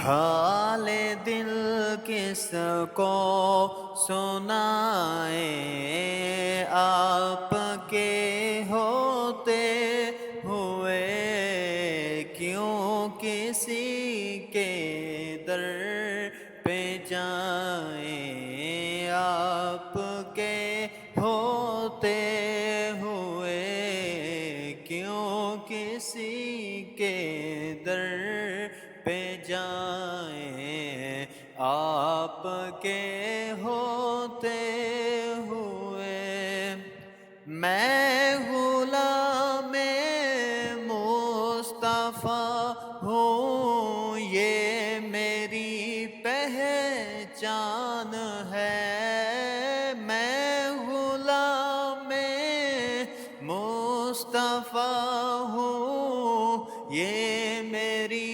حال دل کس کو سنائے، آپ کے ہوتے ہوئے کیوں کسی کے در پہ جائیں، آپ کے ہوتے ہوئے کیوں کسی کے در پہ جائیں، آپ کے ہوتے ہوئے میں غلام مصطفیٰ ہوں، یہ میری پہچان ہے، میں غلام مصطفیٰ ہوں، یہ میری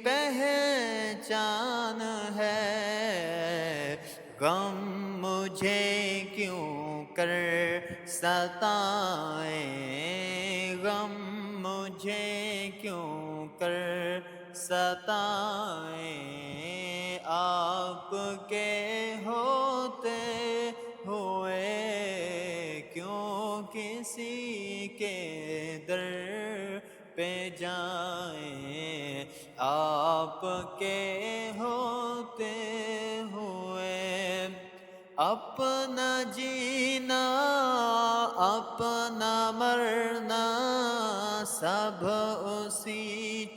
پہچان ہے، غم مجھے کیوں کر ستائیں، غم مجھے کیوں کر ستائیں، آپ کے ہوتے ہوئے کیوں کسی کے در پہ جائیں، آپ کے ہوتے ہوئے اپنا جینا اپنا مرنا سب اسی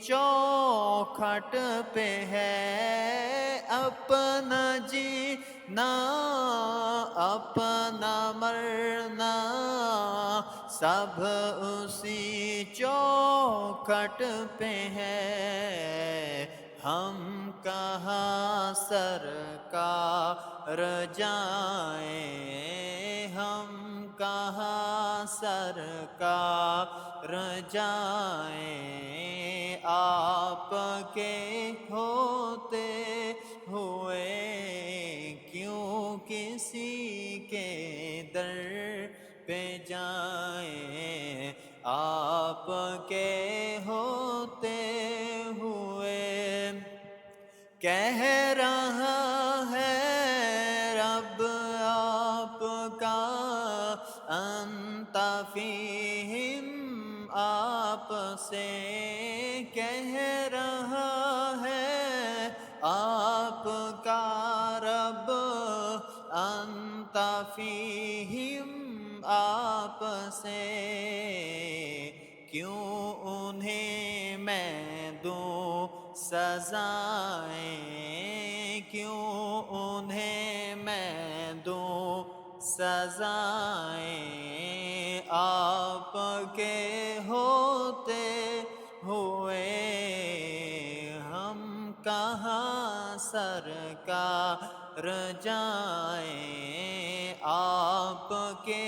چوکھٹ پہ ہے، اپنا جینا اپنا مرنا سب اسی چوکھٹ پہ ہے، ہم کہاں سرکار جائیں، ہم کہاں سرکار جائیں، آپ کے ہوتے ہوئے کیوں کسی کے در پہ جائیں، آپ کے ہوتے ہوئے کہہ رہا ہے رب آپ کا انت فیہم، آپ سے کہہ رہا ہے آپ کا رب انت فیہم، آپ سے کیوں انہیں میں دوں سزائیں، کیوں انہیں میں دوں سزائیں، آپ کے ہوتے ہوئے ہم کہاں سرکار جائیں، آپ کے